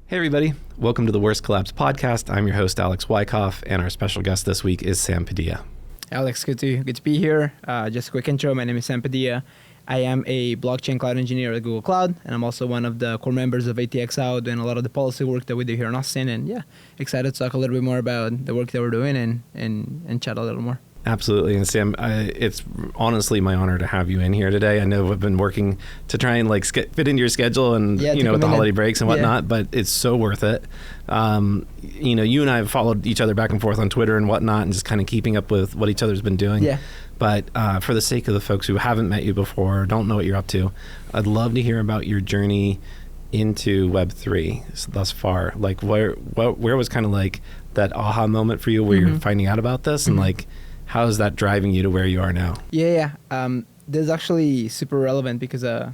Hey everybody, welcome to the WRST Collabs podcast. I'm your host Alex Wykoff, and our special guest this week is Sam Padilla. Alex, good to be here. Just a quick intro. My name is Sam Padilla. I am a blockchain cloud engineer at Google Cloud, and I'm also one of the core members of ATXO, doing a lot of the policy work that we do here in Austin. And yeah, excited to talk a little bit more about the work that we're doing and chat a little more. Absolutely. And Sam, it's honestly my honor to have you in here today. I know I've been working to try and fit into your schedule and, with the holiday breaks and whatnot, but it's so worth it. You and I have followed each other back and forth on Twitter and whatnot and just kind of keeping up with what each other's been doing. Yeah. But for the sake of the folks who haven't met you before, don't know what you're up to, I'd love to hear about your journey into Web3 thus far. Like where was kind of like that aha moment for you where you're finding out about this and how is that driving you to where you are now? Yeah. This is actually super relevant because, I'll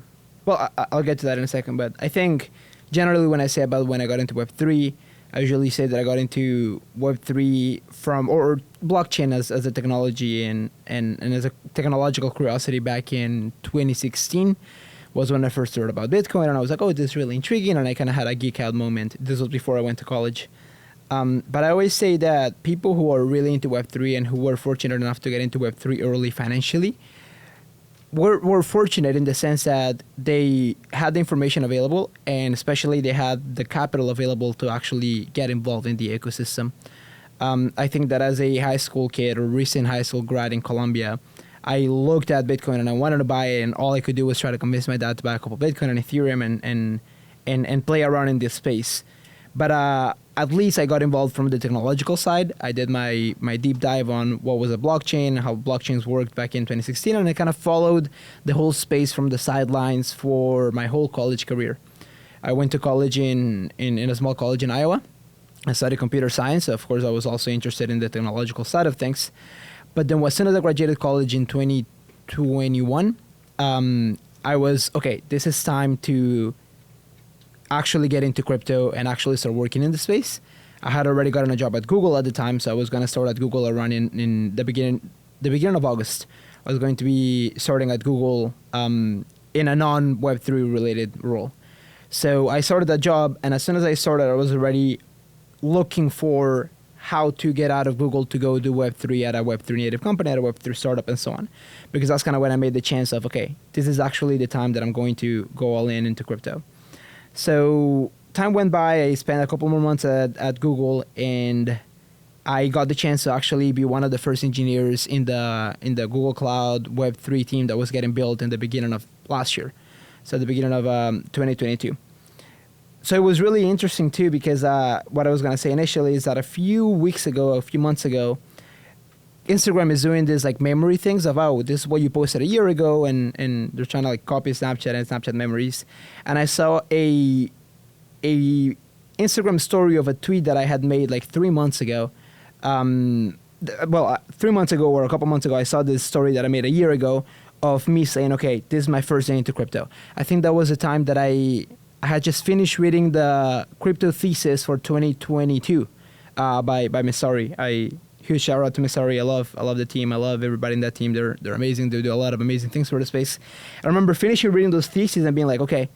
get to that in a second. But I think generally when I say about when I got into Web3, I usually say that I got into Web3 from, or blockchain as a technology and as a technological curiosity back in 2016 was when I first heard about Bitcoin. And I was like, oh, this is really intriguing. And I kind of had a geek out moment. This was before I went to college. But I always say that people who are really into Web3 and who were fortunate enough to get into Web3 early financially were fortunate in the sense that they had the information available, and especially they had the capital available to actually get involved in the ecosystem. I think that as a high school kid or recent high school grad in Colombia, I looked at Bitcoin and I wanted to buy it, and all I could do was try to convince my dad to buy a couple of Bitcoin and Ethereum and play around in this space. But at least I got involved from the technological side. I did my deep dive on what was a blockchain, how blockchains worked back in 2016, and I kind of followed the whole space from the sidelines for my whole college career. I went to college in a small college in Iowa. I studied computer science. Of course, I was also interested in the technological side of things. But then as soon as I graduated college in 2021, I was, okay, this is time to actually get into crypto and actually start working in the space. I had already gotten a job at Google at the time, so I was going to start at Google around in the beginning of August. I was going to be starting at Google in a non-Web3 related role. So I started that job, and as soon as I started, I was already looking for how to get out of Google to go do Web3 at a Web3 native company, at a Web3 startup, and so on. Because that's kind of when I made the chance of, okay, this is actually the time that I'm going to go all in into crypto. So time went by. I spent a couple more months at Google, and I got the chance to actually be one of the first engineers in the Google Cloud Web3 team that was getting built in the beginning of last year, so the beginning of 2022. So it was really interesting too, because what I was going to say initially is that a few months ago, Instagram is doing this memory things of, oh, this is what you posted a year ago, and they're trying to copy Snapchat and Snapchat memories. And I saw a Instagram story of a tweet that I had made 3 months ago. 3 months ago or a couple months ago, I saw this story that I made a year ago of me saying, okay, this is my first day into crypto. I think that was the time that I had just finished reading the crypto thesis for 2022 by Messari. Huge shout out to Messari. I love the team. I love everybody in that team. They're amazing. They do a lot of amazing things for the space. I remember finishing reading those theses and being like, okay,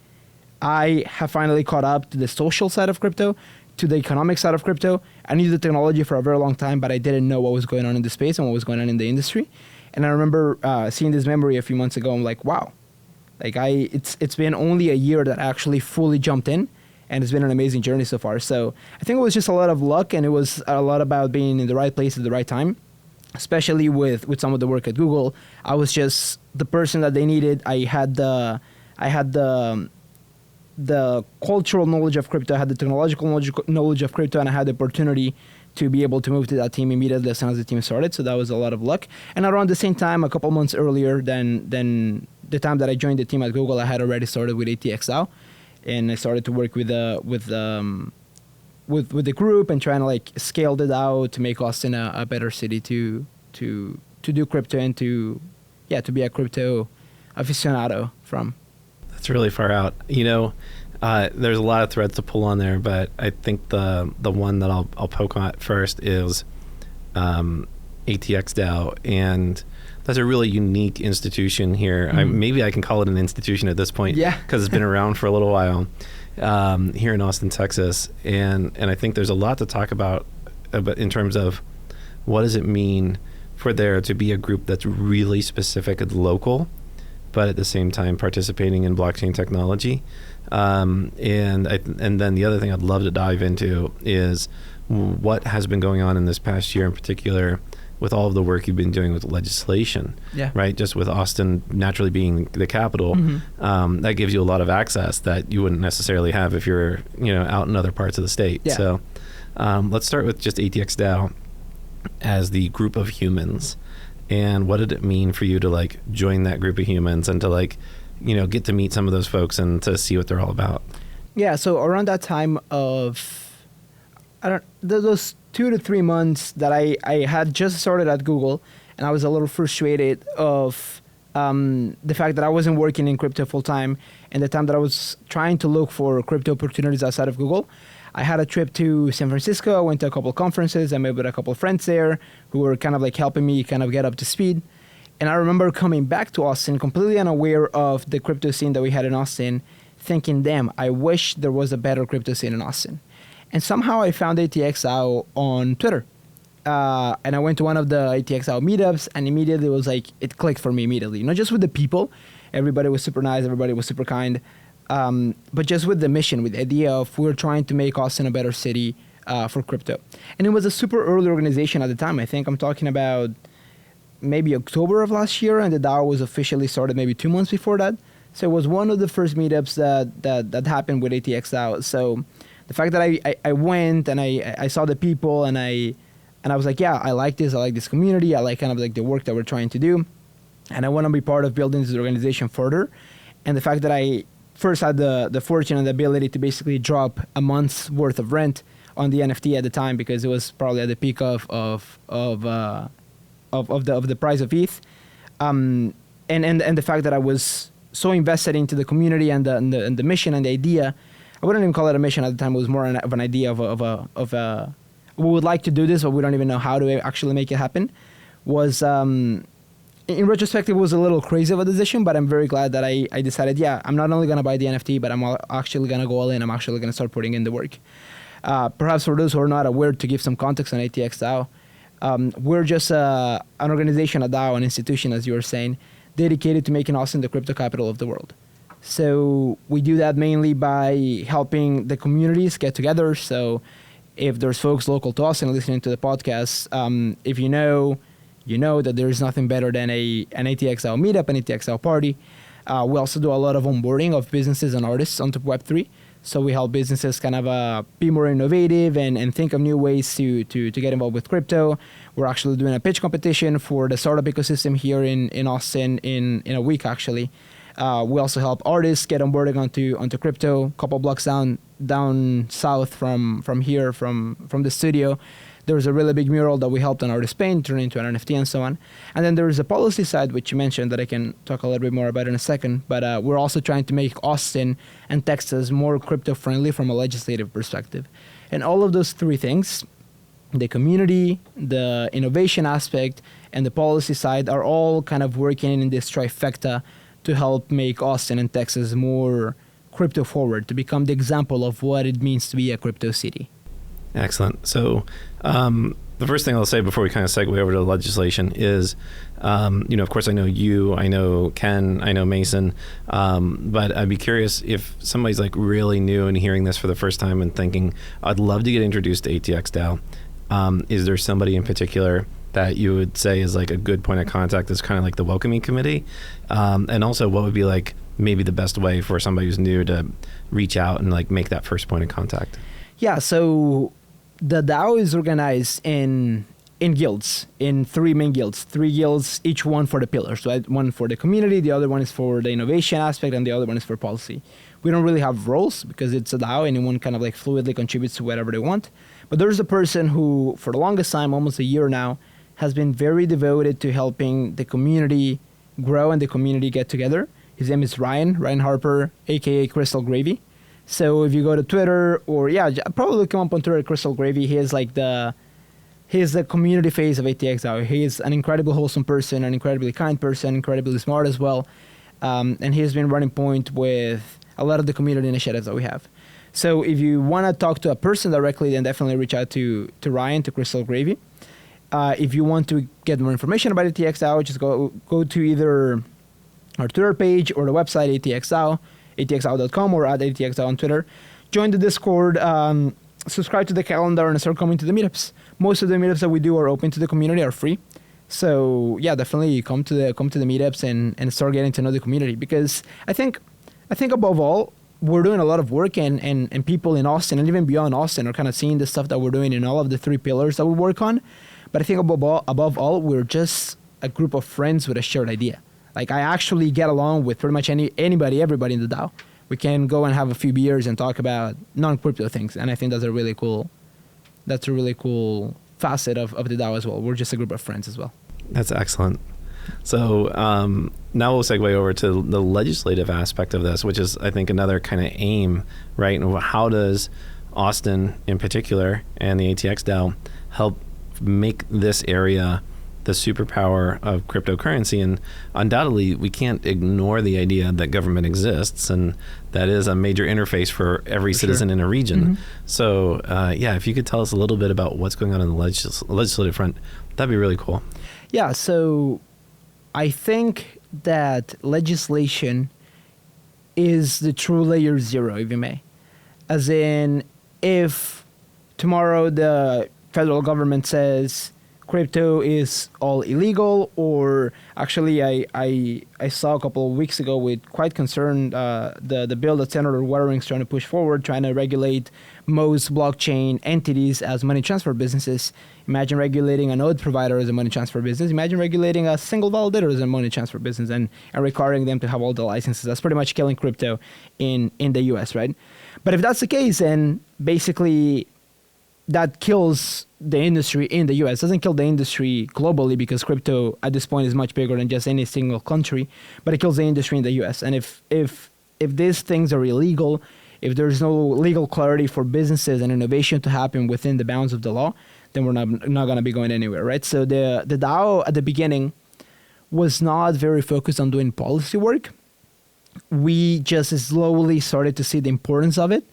I have finally caught up to the social side of crypto, to the economic side of crypto. I knew the technology for a very long time, but I didn't know what was going on in the space and what was going on in the industry. And I remember seeing this memory a few months ago. I'm like, wow, it's been only a year that I actually fully jumped in. And it's been an amazing journey so far. So I think it was just a lot of luck, and it was a lot about being in the right place at the right time, especially with some of the work at Google. I was just the person that they needed. I had the cultural knowledge of crypto, I had the technological knowledge of crypto, and I had the opportunity to be able to move to that team immediately as soon as the team started. So that was a lot of luck. And around the same time, a couple months earlier than the time that I joined the team at Google, I had already started with ATXO. And I started to work with the group and trying to scale it out to make Austin a better city to do crypto and to be a crypto aficionado from. That's really far out. There's a lot of threads to pull on there, but I think the one that I'll poke on first is ATXDAO, and that's a really unique institution here. Maybe I can call it an institution at this point, because it's been around for a little while. here in Austin, Texas. And I think there's a lot to talk about in terms of what does it mean for there to be a group that's really specific and local, but at the same time participating in blockchain technology. And then the other thing I'd love to dive into is what has been going on in this past year in particular with all of the work you've been doing with legislation, right? Just with Austin naturally being the capital, that gives you a lot of access that you wouldn't necessarily have if you're, out in other parts of the state. Yeah. So let's start with just ATX DAO as the group of humans. And what did it mean for you to join that group of humans and to get to meet some of those folks and to see what they're all about? Yeah, so around that time of, those 2 to 3 months that I had just started at Google, and I was a little frustrated of the fact that I wasn't working in crypto full time, and the time that I was trying to look for crypto opportunities outside of Google. I had a trip to San Francisco. I went to a couple of conferences. I met with a couple of friends there who were kind of helping me kind of get up to speed. And I remember coming back to Austin completely unaware of the crypto scene that we had in Austin, thinking, damn, I wish there was a better crypto scene in Austin. And somehow I found ATXOW on Twitter. And I went to one of the ATXOW meetups, and immediately it was it clicked for me immediately. Not just with the people. Everybody was super nice. Everybody was super kind. But just with the mission, with the idea of we're trying to make Austin a better city for crypto. And it was a super early organization at the time. I think I'm talking about maybe October of last year, and the DAO was officially started maybe 2 months before that. So it was one of the first meetups that happened with ATX DAO. So the fact that I went and I saw the people and I was like, yeah, I like this community. I like kind of the work that we're trying to do. And I want to be part of building this organization further. And the fact that I first had the fortune and the ability to basically drop a month's worth of rent on the NFT at the time, because it was probably at the peak of the price of ETH, and the fact that I was so invested into the community and the mission and the idea. I wouldn't even call it a mission at the time. It was more of an idea of we would like to do this, but we don't even know how to actually make it happen. Was in retrospect, it was a little crazy of a decision, but I'm very glad that I decided, I'm not only going to buy the NFT, but I'm actually going to go all in. I'm actually going to start putting in the work. Perhaps for those who are not aware, to give some context on ATX DAO, we're just an organization, a DAO, an institution, as you were saying, dedicated to making Austin the crypto capital of the world. So we do that mainly by helping the communities get together. So if there's folks local to Austin listening to the podcast, if you know that there is nothing better than an ATXL meetup, an ATXL party. We also do a lot of onboarding of businesses and artists onto Web3. So we help businesses kind of be more innovative and think of new ways to get involved with crypto. We're actually doing a pitch competition for the startup ecosystem here in Austin in a week, actually. We also help artists get onboarding onto crypto. A couple blocks down south from here, from the studio. There was a really big mural that we helped an artist paint, turn into an NFT and so on. And then there is a policy side, which you mentioned, that I can talk a little bit more about in a second. But we're also trying to make Austin and Texas more crypto-friendly from a legislative perspective. And all of those three things, the community, the innovation aspect, and the policy side, are all kind of working in this trifecta to help make Austin and Texas more crypto-forward, to become the example of what it means to be a crypto city. Excellent. So the first thing I'll say before we kind of segue over to legislation is, of course, I know you, I know Ken, I know Mason, but I'd be curious if somebody's really new and hearing this for the first time and thinking, I'd love to get introduced to ATX DAO. Is there somebody in particular that you would say is a good point of contact as kind of the welcoming committee? And also, what would be maybe the best way for somebody who's new to reach out and make that first point of contact? Yeah, so the DAO is organized in guilds, in 3 main guilds. 3 guilds, each one for the pillars, right? One for the community, the other one is for the innovation aspect, and the other one is for policy. We don't really have roles because it's a DAO. Anyone kind of fluidly contributes to whatever they want. But there's a person who, for the longest time, almost a year now, has been very devoted to helping the community grow and the community get together. His name is Ryan Harper, aka Crystal Gravy. So if you go to Twitter, or probably look him up on Twitter, Crystal Gravy. He is he's the community face of ATXOW. He is an incredibly wholesome person, an incredibly kind person, incredibly smart as well. And he has been running point with a lot of the community initiatives that we have. So if you want to talk to a person directly, then definitely reach out to Ryan, to Crystal Gravy. If you want to get more information about ATXDAO, just go to either our Twitter page or the website ATXDAO, atxdao.com, or at ATXDAO on Twitter. Join the Discord, subscribe to the calendar, and start coming to the meetups. Most of the meetups that we do are open to the community, are free. So yeah, definitely come to the meetups and start getting to know the community, because I think above all, we're doing a lot of work, and people in Austin and even beyond Austin are kind of seeing the stuff that we're doing in all of the 3 pillars that we work on. But I think above all, we're just a group of friends with a shared idea. Like, I actually get along with pretty much everybody in the DAO. We can go and have a few beers and talk about non-crypto things, and I think that's a really cool facet of the DAO as well. We're just a group of friends as well. That's excellent. So now we'll segue over to the legislative aspect of this, which is, I think, another kind of aim, right? And how does Austin in particular and the ATX DAO help make this area the superpower of cryptocurrency? And undoubtedly, we can't ignore the idea that government exists, and that is a major interface for every citizen in a region. Mm-hmm. So if you could tell us a little bit about what's going on in the legislative front, that'd be really cool. Yeah, so I think that legislation is the true layer 0, if you may. As in, if tomorrow the federal government says crypto is all illegal, or actually I saw a couple of weeks ago with quite concern the bill that Senator Watering's trying to push forward, trying to regulate most blockchain entities as money transfer businesses. Imagine regulating a node provider as a money transfer business. Imagine regulating a single validator as a money transfer business and requiring them to have all the licenses. That's pretty much killing crypto in the US, right? But if that's the case, then basically that kills the industry in the US. It doesn't kill the industry globally, because crypto at this point is much bigger than just any single country, but it kills the industry in the US. And if these things are illegal, if there's no legal clarity for businesses and innovation to happen within the bounds of the law, then we're not going to be going anywhere, right? So the DAO at the beginning was not very focused on doing policy work. We just slowly started to see the importance of it,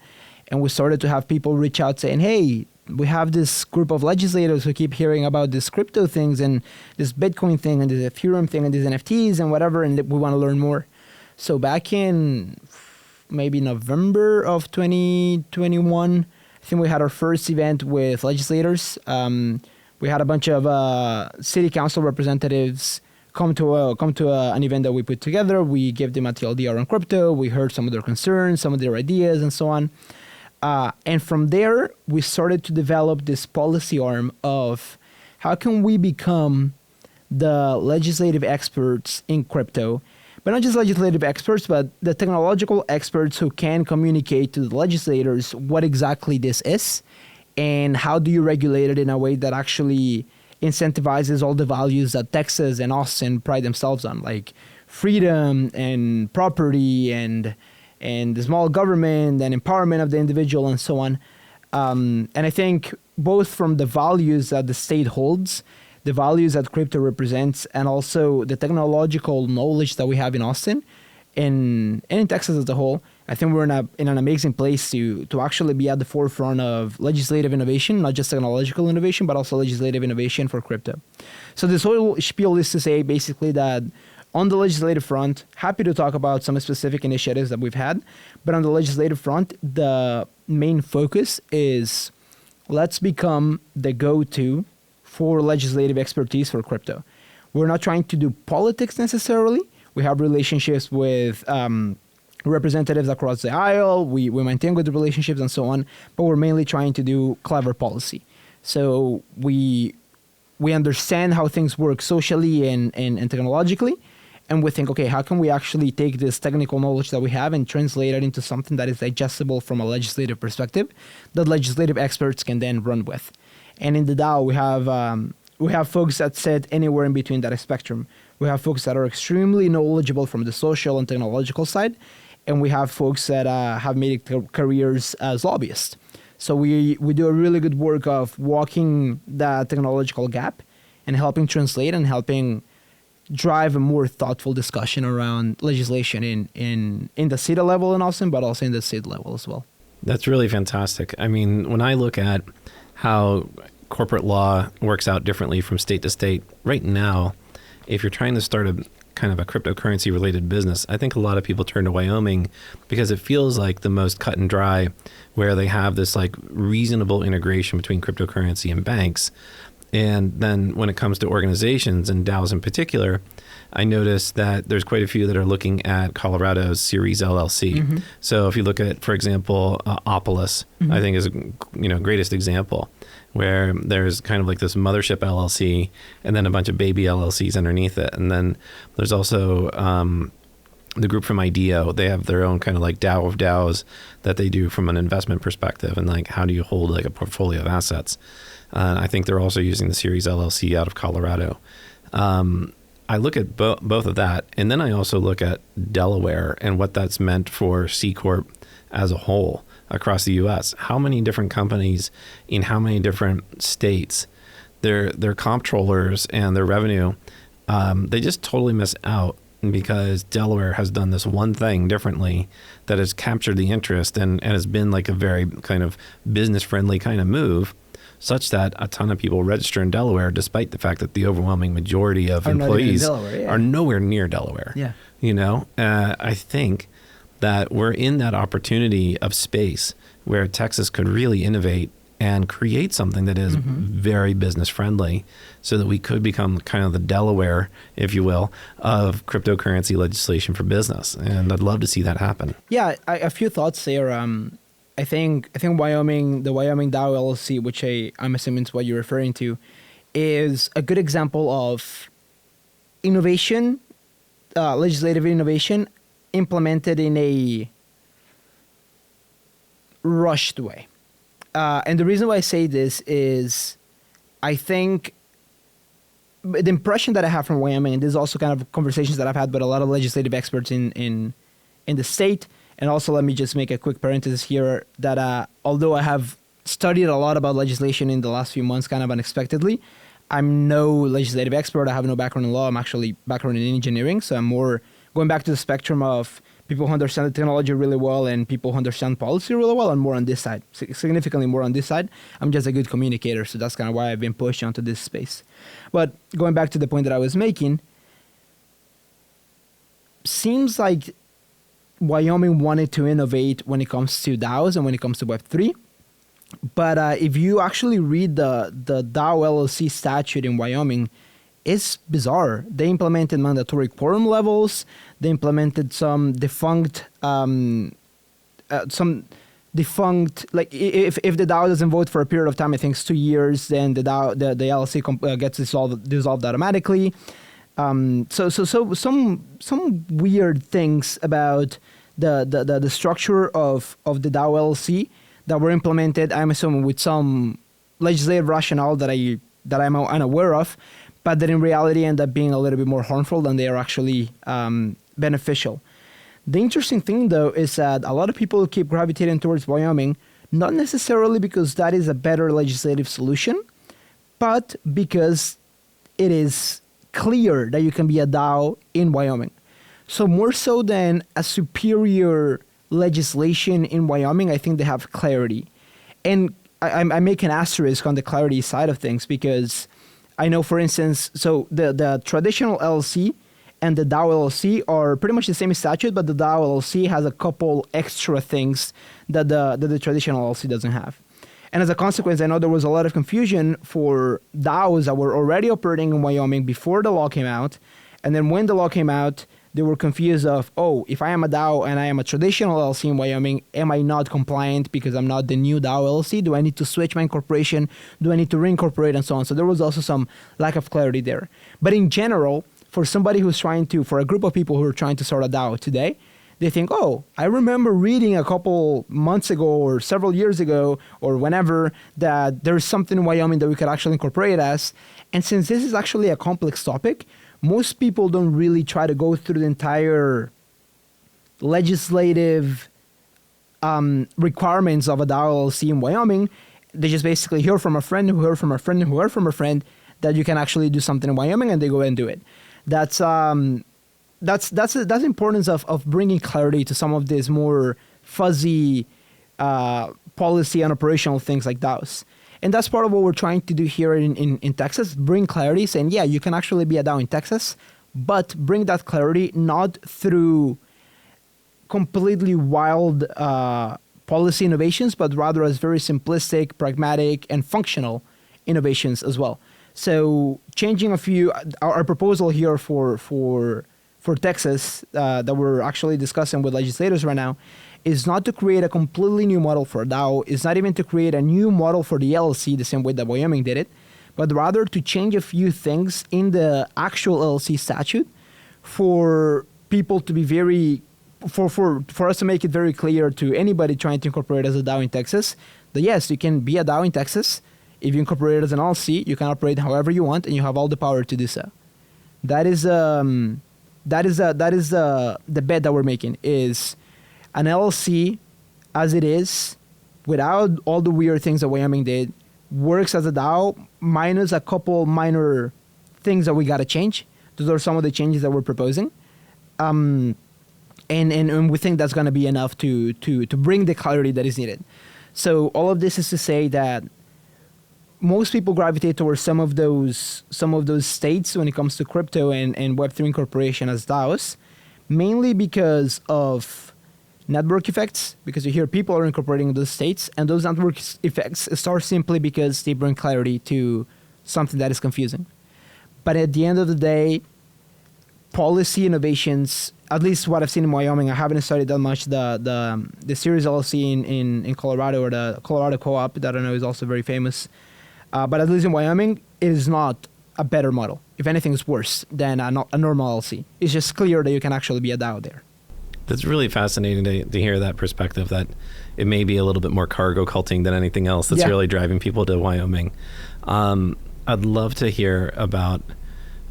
and we started to have people reach out saying, hey, we have this group of legislators who keep hearing about this crypto things and this Bitcoin thing and this Ethereum thing and these NFTs and whatever, and we want to learn more. So back in maybe November of 2021, I think we had our first event with legislators. We had a bunch of city council representatives come to an event that we put together. We gave them a TLDR on crypto. We heard some of their concerns, some of their ideas, and so on. And from there, we started to develop this policy arm of how can we become the legislative experts in crypto, but not just legislative experts, but the technological experts who can communicate to the legislators what exactly this is and how do you regulate it in a way that actually incentivizes all the values that Texas and Austin pride themselves on, like freedom and property and the small government and empowerment of the individual and so on. And I think both from the values that the state holds, the values that crypto represents, and also the technological knowledge that we have in Austin and in Texas as a whole, I think we're in an amazing place to actually be at the forefront of legislative innovation, not just technological innovation, but also legislative innovation for crypto. So this whole spiel is to say basically that on the legislative front, happy to talk about some specific initiatives that we've had, but on the legislative front, the main focus is let's become the go-to for legislative expertise for crypto. We're not trying to do politics necessarily. We have relationships with representatives across the aisle. We maintain good relationships and so on, but we're mainly trying to do clever policy. So we understand how things work socially and technologically, and we think, okay, how can we actually take this technical knowledge that we have and translate it into something that is digestible from a legislative perspective that legislative experts can then run with. And in the DAO, we have folks that sit anywhere in between that spectrum. We have folks that are extremely knowledgeable from the social and technological side, and we have folks that have made careers as lobbyists. So we do a really good work of walking that technological gap and helping translate and helping drive a more thoughtful discussion around legislation in the city level in Austin, but also in the state level as well. That's really fantastic. I mean, when I look at how corporate law works out differently from state to state, right now, if you're trying to start a kind of a cryptocurrency related business, I think a lot of people turn to Wyoming because it feels like the most cut and dry, where they have this like reasonable integration between cryptocurrency and banks. And then when it comes to organizations and DAOs in particular, I noticed that there's quite a few that are looking at Colorado's Series LLC. Mm-hmm. So if you look at, for example, Opolis, mm-hmm. I think is greatest example, where there's kind of like this mothership LLC and then a bunch of baby LLCs underneath it. And then there's also the group from IDEO. They have their own kind of like DAO of DAOs that they do from an investment perspective, and like how do you hold like a portfolio of assets. I think they're also using the Series LLC out of Colorado. I look at both of that, and then I also look at Delaware and what that's meant for C Corp as a whole across the U.S. How many different companies in how many different states, their comptrollers and their revenue, they just totally miss out because Delaware has done this one thing differently that has captured the interest and has been like a very kind of business-friendly kind of move, such that a ton of people register in Delaware, despite the fact that the overwhelming majority of employees are nowhere near Delaware. Yeah. I think that we're in that opportunity of space where Texas could really innovate and create something that is mm-hmm. very business friendly, so that we could become kind of the Delaware, if you will, of cryptocurrency legislation for business. And I'd love to see that happen. Yeah, a few thoughts there. I think Wyoming, the Wyoming DAO LLC, which I'm assuming is what you're referring to, is a good example of innovation, legislative innovation, implemented in a rushed way. And the reason why I say this is I think the impression that I have from Wyoming, and this is also kind of conversations that I've had with a lot of legislative experts in the state. And also, let me just make a quick parenthesis here that although I have studied a lot about legislation in the last few months, kind of unexpectedly, I'm no legislative expert. I have no background in law. I'm actually background in engineering. So I'm more going back to the spectrum of people who understand the technology really well and people who understand policy really well, and more on this side, significantly more on this side. I'm just a good communicator. So that's kind of why I've been pushed onto this space. But going back to the point that I was making, seems like Wyoming wanted to innovate when it comes to DAOs and when it comes to Web3. But if you actually read the DAO LLC statute in Wyoming, it's bizarre. They implemented mandatory quorum levels. They implemented some defunct, like if the DAO doesn't vote for a period of time, I think it's 2 years, then the LLC gets dissolved automatically. So some weird things about the structure of the DAO LLC that were implemented, I'm assuming with some legislative rationale that I'm unaware of, but that in reality end up being a little bit more harmful than they are actually beneficial. The interesting thing, though, is that a lot of people keep gravitating towards Wyoming, not necessarily because that is a better legislative solution, but because it is clear that you can be a DAO in Wyoming. So more so than a superior legislation in Wyoming, I think they have clarity. And I make an asterisk on the clarity side of things because I know, for instance, so the traditional LLC and the DAO LLC are pretty much the same statute, but the DAO LLC has a couple extra things that the traditional LLC doesn't have. And as a consequence, I know there was a lot of confusion for DAOs that were already operating in Wyoming before the law came out. And then when the law came out, they were confused of, if I am a DAO and I am a traditional LLC in Wyoming, am I not compliant because I'm not the new DAO LLC? Do I need to switch my incorporation? Do I need to reincorporate and so on? So there was also some lack of clarity there. But in general, for somebody who's for a group of people who are trying to start a DAO today, they think, I remember reading a couple months ago or several years ago or whenever that there's something in Wyoming that we could actually incorporate as. And since this is actually a complex topic, most people don't really try to go through the entire legislative requirements of a DAO LLC in Wyoming. They just basically hear from a friend who heard from a friend who heard from a friend that you can actually do something in Wyoming, and they go and do it. That's the importance of bringing clarity to some of these more fuzzy policy and operational things like DAOs. And that's part of what we're trying to do here in Texas, bring clarity, saying, yeah, you can actually be a DAO in Texas, but bring that clarity not through completely wild policy innovations, but rather as very simplistic, pragmatic, and functional innovations as well. So changing a few, our proposal here for Texas that we're actually discussing with legislators right now is not to create a completely new model for a DAO. It's not even to create a new model for the LLC the same way that Wyoming did it, but rather to change a few things in the actual LLC statute for people to be very, for us to make it very clear to anybody trying to incorporate as a DAO in Texas that yes, you can be a DAO in Texas. If you incorporate it as an LLC, you can operate however you want, and you have all the power to do so. That is the bet that we're making is an LLC as it is, without all the weird things that Wyoming did, works as a DAO minus a couple minor things that we got to change. Those are some of the changes that we're proposing. And we think that's going to be enough to bring the clarity that is needed. So all of this is to say that most people gravitate towards some of those states when it comes to crypto and Web3 incorporation as DAOs, mainly because of network effects, because you hear people are incorporating those states, and those network effects start simply because they bring clarity to something that is confusing. But at the end of the day, policy innovations, at least what I've seen in Wyoming, I haven't studied that much the Series LLC in Colorado, or the Colorado Co-op that I know is also very famous. But at least in Wyoming, it is not a better model. If anything, it's worse than a normal LLC. It's just clear that you can actually be a DAO there. That's really fascinating to hear that perspective, that it may be a little bit more cargo culting than anything else that's really driving people to Wyoming. I'd love to hear about,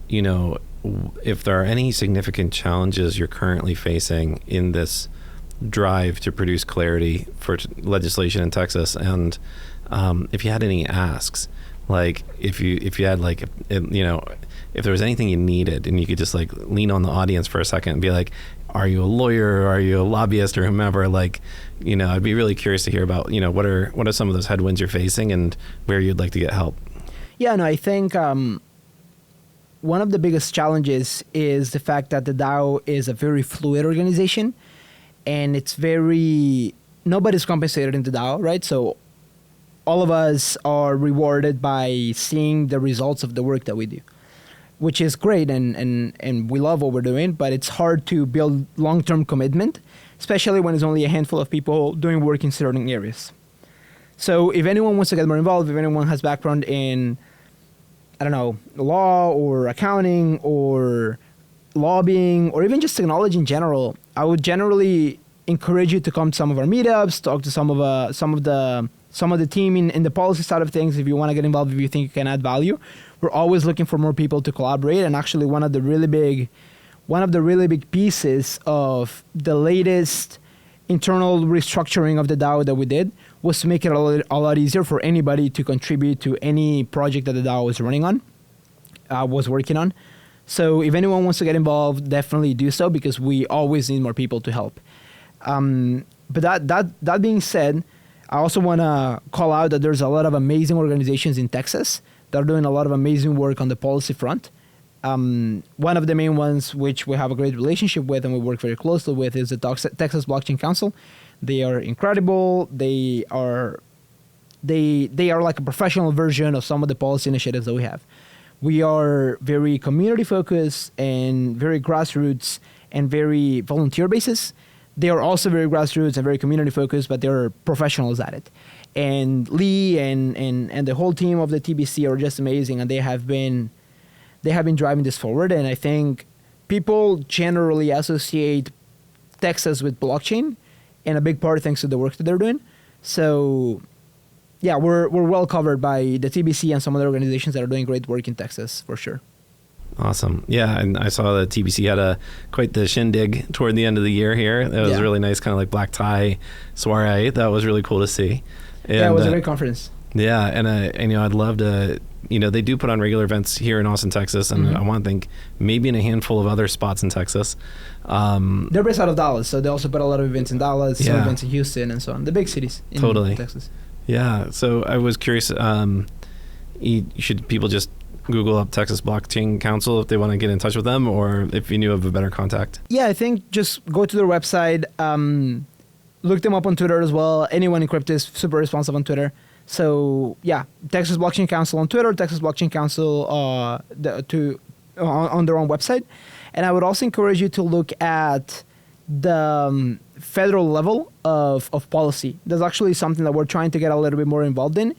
if there are any significant challenges you're currently facing in this drive to produce clarity for legislation in Texas, and if you had any asks, like if you had if there was anything you needed and you could just lean on the audience for a second and be like, are you a lawyer, or are you a lobbyist, or whomever? I'd be really curious to hear about, what are some of those headwinds you're facing and where you'd like to get help. Yeah, no, I think one of the biggest challenges is the fact that the DAO is a very fluid organization, and nobody's compensated in the DAO, right? So all of us are rewarded by seeing the results of the work that we do, which is great, and we love what we're doing, but it's hard to build long-term commitment, especially when it's only a handful of people doing work in certain areas. So if anyone wants to get more involved, if anyone has background in, law or accounting or lobbying or even just technology in general, I would generally encourage you to come to some of our meetups, talk to some of the team in the policy side of things. If you want to get involved, if you think you can add value, we're always looking for more people to collaborate. And actually, one of the really big pieces of the latest internal restructuring of the DAO that we did was to make it a lot easier for anybody to contribute to any project that the DAO was working on. So if anyone wants to get involved, definitely do so, because we always need more people to help. But that being said, I also want to call out that there's a lot of amazing organizations in Texas that are doing a lot of amazing work on the policy front. One of the main ones, which we have a great relationship with and we work very closely with, is the Texas Blockchain Council. They are incredible. They are like a professional version of some of the policy initiatives that we have. We are very community focused and very grassroots and very volunteer basis. They are also very grassroots and very community focused, but they're professionals at it. And Lee and the whole team of the TBC are just amazing, and they have been driving this forward. And I think people generally associate Texas with blockchain, and a big part thanks to the work that they're doing. So yeah, we're well covered by the TBC and some other organizations that are doing great work in Texas for sure. Awesome. Yeah, and I saw the TBC had quite the shindig toward the end of the year here. It was really nice, kind of like black tie soiree. That was really cool to see. And, it was a great conference. Yeah, and I'd love to they do put on regular events here in Austin, Texas, and I want to think maybe in a handful of other spots in Texas. They're based out of Dallas, so they also put a lot of events in Dallas, some events in Houston, and so on. The big cities in Texas. Yeah. So I was curious. Should people just Google up Texas Blockchain Council if they want to get in touch with them, or if you knew of a better contact? Yeah, I think just go to their website. Look them up on Twitter as well. Anyone in crypto is super responsive on Twitter. So yeah, Texas Blockchain Council on Twitter, Texas Blockchain Council on their own website. And I would also encourage you to look at the federal level of policy. There's actually something that we're trying to get a little bit more involved in,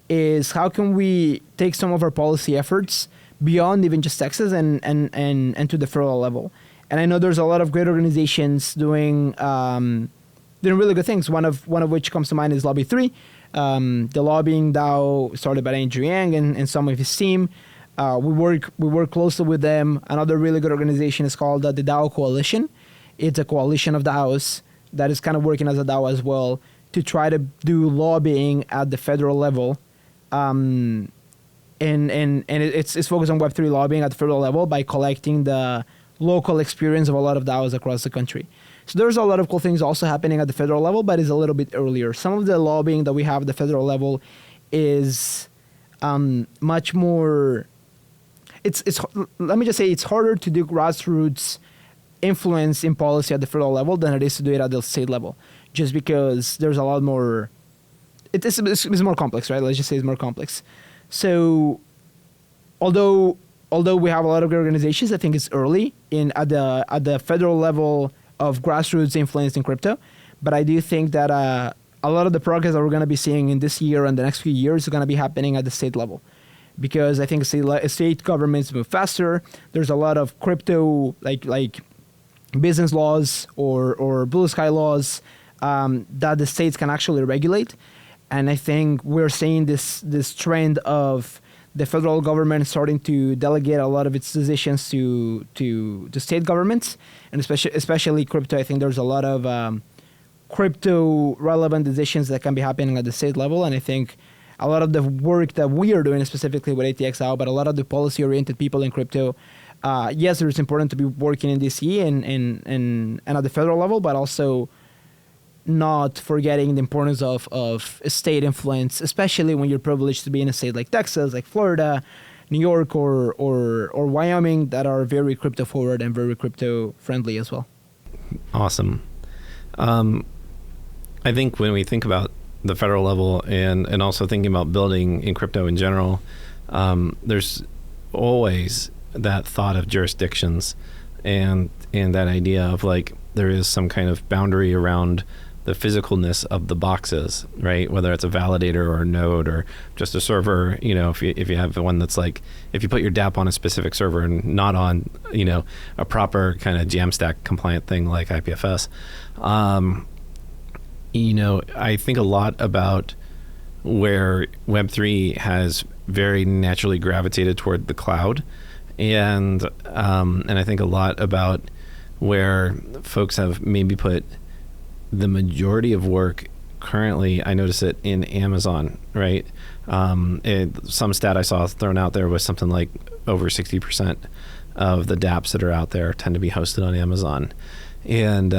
is how can we take some of our policy efforts beyond even just Texas and to the federal level. And I know there's a lot of great organizations doing really good things. One of which comes to mind is Lobby 3, the lobbying DAO started by Andrew Yang and some of his team. We work closely with them. Another really good organization is called the DAO Coalition. It's a coalition of DAOs that is kind of working as a DAO as well to try to do lobbying at the federal level. And it's focused on Web3 lobbying at the federal level by collecting the local experience of a lot of DAOs across the country. So there's a lot of cool things also happening at the federal level, but it's a little bit earlier. Some of the lobbying that we have at the federal level is much more. Let me just say it's harder to do grassroots influence in policy at the federal level than it is to do it at the state level, just because there's a lot more. It's more complex, right? Let's just say it's more complex. So, although we have a lot of good organizations, I think it's early at the federal level of grassroots influence in crypto. But I do think that a lot of the progress that we're going to be seeing in this year and the next few years is going to be happening at the state level, because I think state governments move faster. There's a lot of crypto like business laws or blue sky laws that the states can actually regulate. And I think we're seeing this trend of the federal government starting to delegate a lot of its decisions to state governments, and especially crypto. I think there's a lot of crypto relevant decisions that can be happening at the state level, and I think a lot of the work that we are doing, specifically with ATXDAO, but a lot of the policy oriented people in crypto, yes, it's important to be working in DC and at the federal level, but also not forgetting the importance of state influence, especially when you're privileged to be in a state like Texas, like Florida, New York, or Wyoming, that are very crypto forward and very crypto friendly as well. Awesome. I think when we think about the federal level and also thinking about building in crypto in general, there's always that thought of jurisdictions and that idea of like there is some kind of boundary around the physicalness of the boxes, right? Whether it's a validator or a node or just a server, if you have one that's like, if you put your dApp on a specific server and not on, a proper kind of Jamstack compliant thing like IPFS, I think a lot about where Web3 has very naturally gravitated toward the cloud. And I think a lot about where folks have maybe put the majority of work currently, I notice it in Amazon, right? Some stat I saw thrown out there was something like over 60% of the dApps that are out there tend to be hosted on Amazon. And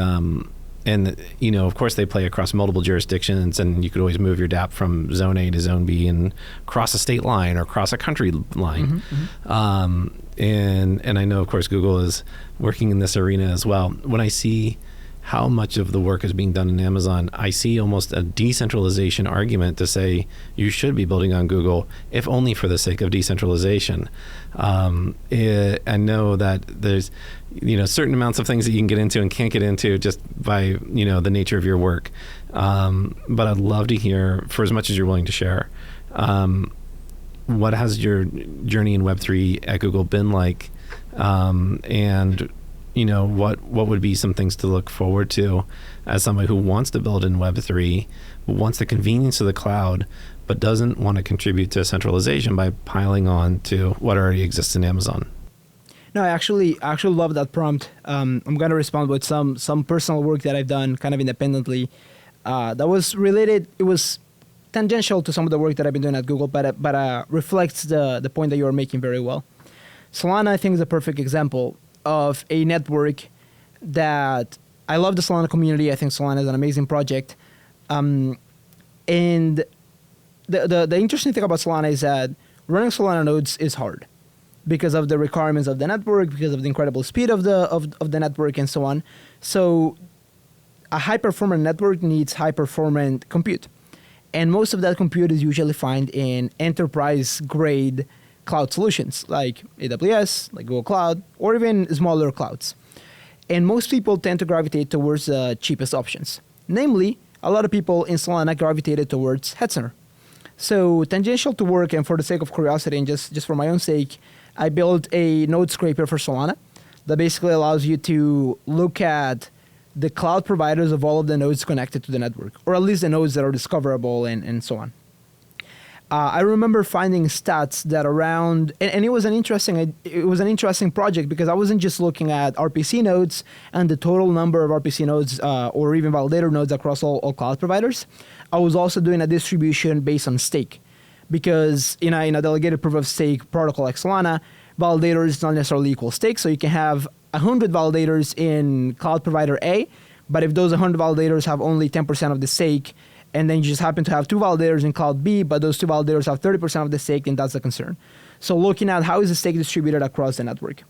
of course they play across multiple jurisdictions, and you could always move your dApp from zone A to zone B and cross a state line or cross a country line. And I know, of course, Google is working in this arena as well. When I see how much of the work is being done in Amazon, I see almost a decentralization argument to say you should be building on Google, if only for the sake of decentralization. I know that there's, certain amounts of things that you can get into and can't get into just by, the nature of your work. But I'd love to hear, for as much as you're willing to share, what has your journey in Web3 at Google been like? And what would be some things to look forward to as somebody who wants to build in Web3, who wants the convenience of the cloud, but doesn't want to contribute to centralization by piling on to what already exists in Amazon? No, I actually love that prompt. I'm going to respond with some personal work that I've done kind of independently that was related. It was tangential to some of the work that I've been doing at Google, but reflects the point that you are making very well. Solana, I think, is a perfect example of a network that I love the Solana community. I think Solana is an amazing project. And the interesting thing about Solana is that running Solana nodes is hard because of the requirements of the network, because of the incredible speed of the network, and so on. So a high-performant network needs high-performant compute. And most of that compute is usually found in enterprise-grade cloud solutions like AWS, like Google Cloud, or even smaller clouds. And most people tend to gravitate towards the cheapest options. Namely, a lot of people in Solana gravitated towards Hetzner. So tangential to work, and for the sake of curiosity and just for my own sake, I built a node scraper for Solana that basically allows you to look at the cloud providers of all of the nodes connected to the network, or at least the nodes that are discoverable and so on. I remember finding stats that around, and it was an interesting project because I wasn't just looking at RPC nodes and the total number of RPC nodes or even validator nodes across all cloud providers. I was also doing a distribution based on stake, because in a delegated proof of stake protocol like Solana, validators not necessarily equal stake. So you can have 100 validators in cloud provider A, but if those 100 validators have only 10% of the stake, and then you just happen to have 2 validators in cloud B, but those 2 validators have 30% of the stake, then that's the concern. So looking at how is the stake distributed across the network.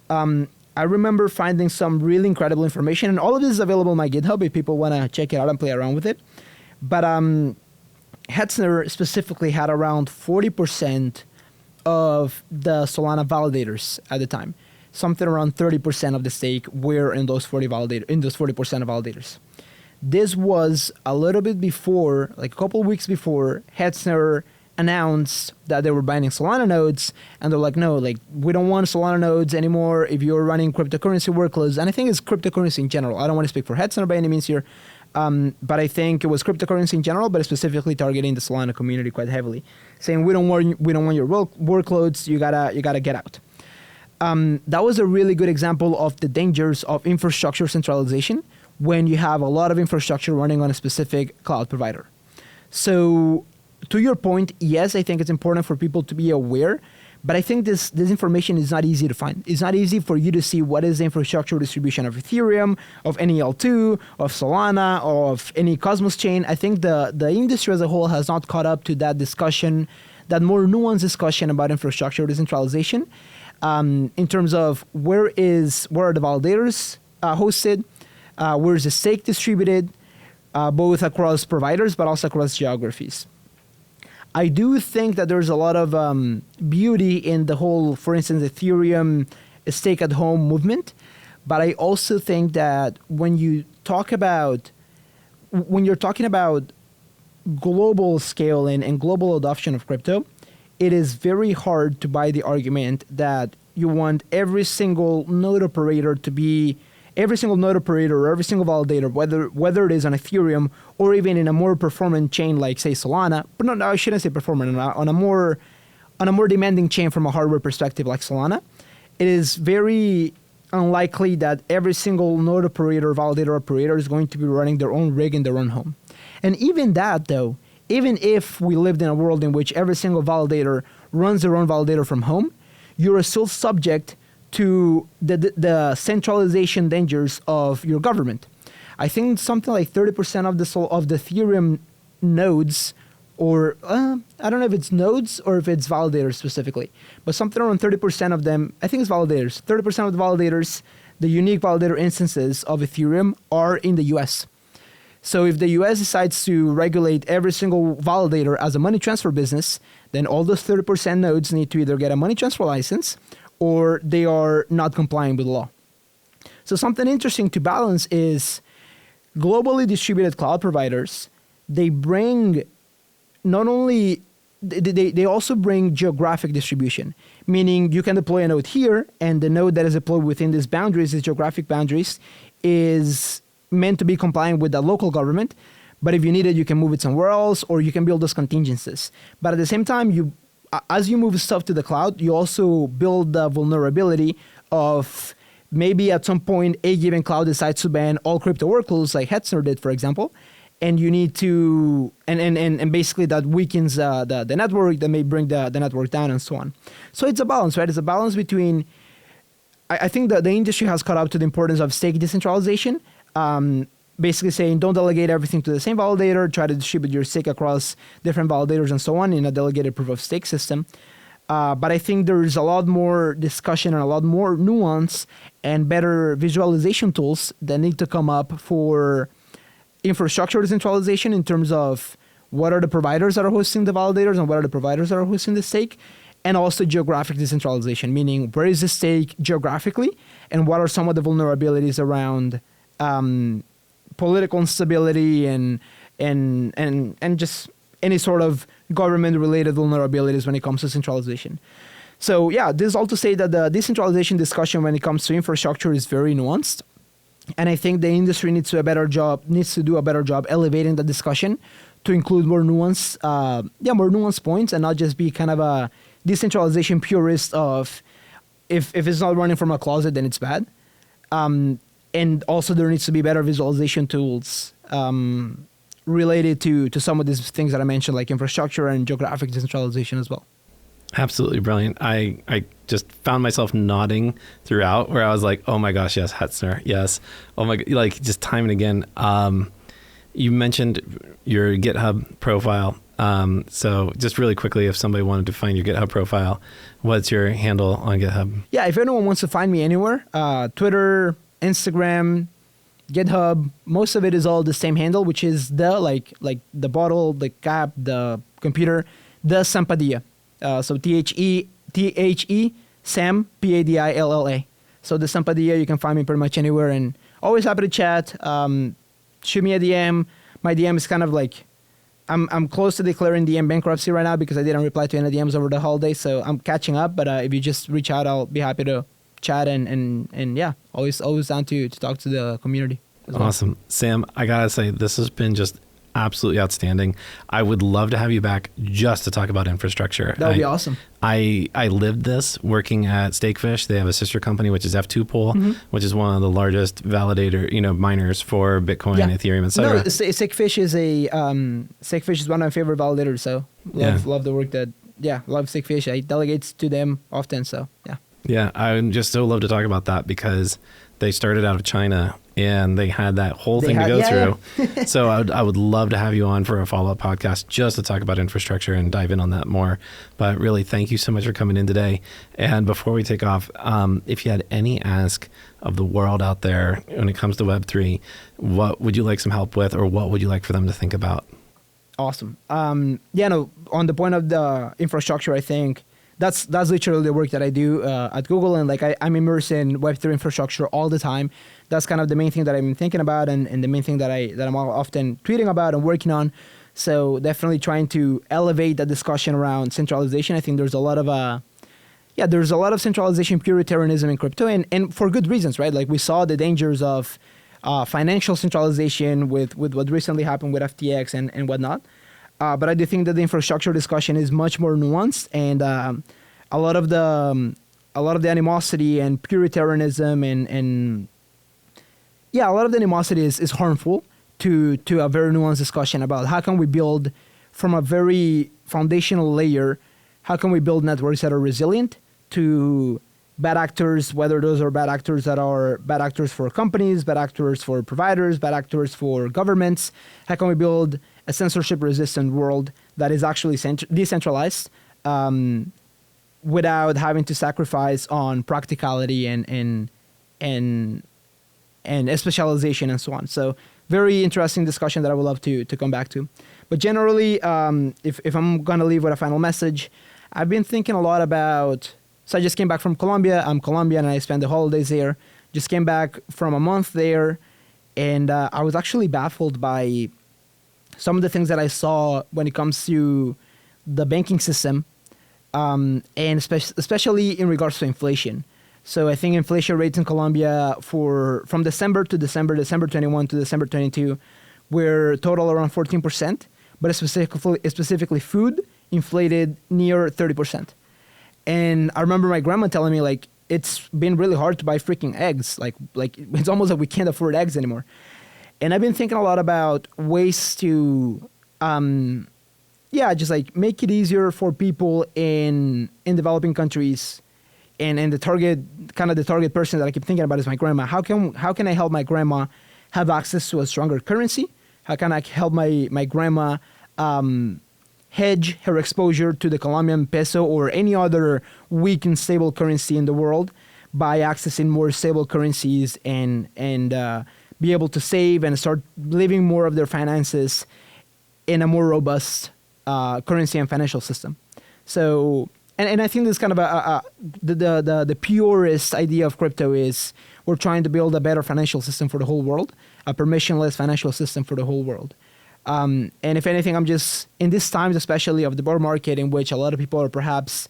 I remember finding some really incredible information, and all of this is available on my GitHub if people want to check it out and play around with it. But Hetzner specifically had around 40% of the Solana validators at the time. Something around 30% of the stake were in those 40% of validators. This was a little bit before, like a couple of weeks before, Hetzner announced that they were banning Solana nodes, and they're like, no, like we don't want Solana nodes anymore if you're running cryptocurrency workloads. And I think it's cryptocurrency in general. I don't want to speak for Hetzner by any means here, but I think it was cryptocurrency in general, but specifically targeting the Solana community quite heavily, saying we don't want your workloads. You gotta get out. That was a really good example of the dangers of infrastructure centralization when you have a lot of infrastructure running on a specific cloud provider. So to your point, yes, I think it's important for people to be aware, but I think this information is not easy to find. It's not easy for you to see what is the infrastructure distribution of Ethereum, of any L2, of Solana, of any Cosmos chain. I think the industry as a whole has not caught up to that discussion, that more nuanced discussion about infrastructure decentralization, in terms of where are the validators hosted, where is the stake distributed, both across providers but also across geographies. I do think that there's a lot of beauty in the whole, for instance, Ethereum stake at home movement, but I also think that when you're talking about global scale and global adoption of crypto, it is very hard to buy the argument that you want every single node operator or every single validator, whether it is on Ethereum or even in a more performant chain like, say, Solana, but no, I shouldn't say performant, on a more demanding chain from a hardware perspective like Solana, it is very unlikely that every single node operator, validator operator is going to be running their own rig in their own home. And even that, though, even if we lived in a world in which every single validator runs their own validator from home, you are still subject to the centralization dangers of your government. I think something like 30% of the Ethereum nodes, or I don't know if it's nodes or if it's validators specifically, but something around 30% of them, I think it's validators. 30% of the validators, the unique validator instances of Ethereum, are in the US. So if the US decides to regulate every single validator as a money transfer business, then all those 30% nodes need to either get a money transfer license or they are not complying with the law. So something interesting to balance is globally distributed cloud providers, they bring not only, they also bring geographic distribution, meaning you can deploy a node here and the node that is deployed within these boundaries, these geographic boundaries, is meant to be compliant with the local government. But if you need it, you can move it somewhere else, or you can build those contingencies. But at the same time, as you move stuff to the cloud, you also build the vulnerability of maybe at some point a given cloud decides to ban all crypto workloads like Hetzner did, for example, and you need to, and basically that weakens the network, that may bring the network down and so on. So it's a balance, right? It's a balance between, I think that the industry has caught up to the importance of stake decentralization, basically saying don't delegate everything to the same validator, try to distribute your stake across different validators and so on in a delegated proof of stake system. But I think there's a lot more discussion and a lot more nuance and better visualization tools that need to come up for infrastructure decentralization in terms of what are the providers that are hosting the validators and what are the providers that are hosting the stake, and also geographic decentralization, meaning where is the stake geographically and what are some of the vulnerabilities around political instability and just any sort of government-related vulnerabilities when it comes to centralization. So yeah, this is all to say that the decentralization discussion when it comes to infrastructure is very nuanced. And I think the industry needs to do a better job elevating the discussion to include more nuanced points and not just be kind of a decentralization purist of if it's not running from a closet, then it's bad. And also there needs to be better visualization tools related to some of these things that I mentioned, like infrastructure and geographic decentralization as well. Absolutely brilliant. I just found myself nodding throughout where I was like, oh my gosh, yes, Hetzner, yes. Oh my, like just time and again. You mentioned your GitHub profile. So just really quickly, if somebody wanted to find your GitHub profile, what's your handle on GitHub? Yeah, if anyone wants to find me anywhere, Twitter, Instagram, GitHub, most of it is all the same handle, which is the like the bottle, the cap, the computer, the Sam Padilla. So THE Sam Padilla. So the Sam Padilla, you can find me pretty much anywhere, and always happy to chat. Shoot me a DM. My DM is kind of like I'm close to declaring DM bankruptcy right now because I didn't reply to any DMs over the holiday, so I'm catching up. But if you just reach out, I'll be happy to chat and yeah, always down to talk to the community. Awesome. Well. Sam, I gotta say, this has been just absolutely outstanding. I would love to have you back just to talk about infrastructure. That would be awesome. I lived this working at Stakefish. They have a sister company, which is F2 Pool, which is one of the largest validator, miners for Bitcoin, Ethereum, etc. No, Stakefish is one of my favorite validators. So love the work love Stakefish. I delegate to them often. So yeah. Yeah, I would just so love to talk about that because they started out of China and they had that whole thing to go through. Yeah. So I would love to have you on for a follow-up podcast just to talk about infrastructure and dive in on that more. But really, thank you so much for coming in today. And before we take off, if you had any ask of the world out there when it comes to Web3, what would you like some help with, or what would you like for them to think about? Awesome. On the point of the infrastructure, I think that's literally the work that I do at Google, and like I'm immersed in Web3 infrastructure all the time. That's kind of the main thing that I'm thinking about, and the main thing that I'm often tweeting about and working on. So definitely trying to elevate the discussion around centralization. I think there's a lot of centralization puritarism in crypto, and for good reasons, right? Like we saw the dangers of financial centralization with what recently happened with FTX and whatnot. But I do think that the infrastructure discussion is much more nuanced, and a lot of the animosity and puritarism and a lot of the animosity is harmful to a very nuanced discussion about how can we build from a very foundational layer, how can we build networks that are resilient to bad actors, whether those are bad actors that are bad actors for companies, bad actors for providers, bad actors for governments. How can we build a censorship-resistant world that is actually decentralized without having to sacrifice on practicality and specialization and so on. So very interesting discussion that I would love to come back to. But generally, if I'm going to leave with a final message, I've been thinking a lot about, so I just came back from Colombia. I'm Colombian and I spent the holidays there. Just came back from a month there, and I was actually baffled by some of the things that I saw when it comes to the banking system, and especially in regards to inflation. So I think inflation rates in Colombia from December 21 to December 22, were total around 14%, but specifically food inflated near 30%. And I remember my grandma telling me, like, it's been really hard to buy freaking eggs. Like it's almost like we can't afford eggs anymore. And I've been thinking a lot about ways to, just like make it easier for people in developing countries. And the target person that I keep thinking about is my grandma. How can I help my grandma have access to a stronger currency? How can I help my grandma hedge her exposure to the Colombian peso or any other weak and stable currency in the world by accessing more stable currencies and be able to save and start living more of their finances in a more robust currency and financial system. So, and I think this kind of the purest idea of crypto is we're trying to build a better financial system for the whole world, a permissionless financial system for the whole world. And if anything, I'm just, in these times, especially of the bear market, in which a lot of people are perhaps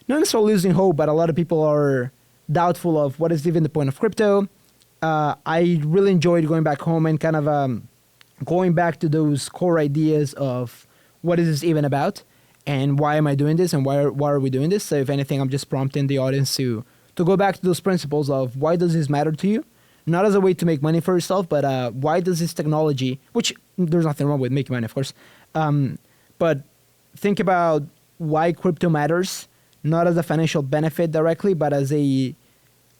not necessarily losing hope, but a lot of people are doubtful of what is even the point of crypto. I really enjoyed going back home and kind of going back to those core ideas of what is this even about and why am I doing this and why are we doing this. So if anything, I'm just prompting the audience to go back to those principles of why does this matter to you? Not as a way to make money for yourself, but why does this technology, which there's nothing wrong with making money, of course, but think about why crypto matters, not as a financial benefit directly, but as a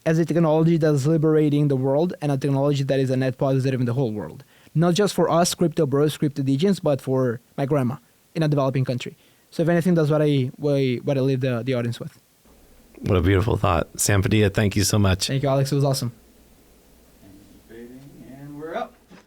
technology that is liberating the world and a technology that is a net positive in the whole world. Not just for us crypto bros, crypto degens, but for my grandma in a developing country. So if anything, that's what I leave the audience with. What a beautiful thought. Sam Padilla, thank you so much. Thank you, Alex. It was awesome.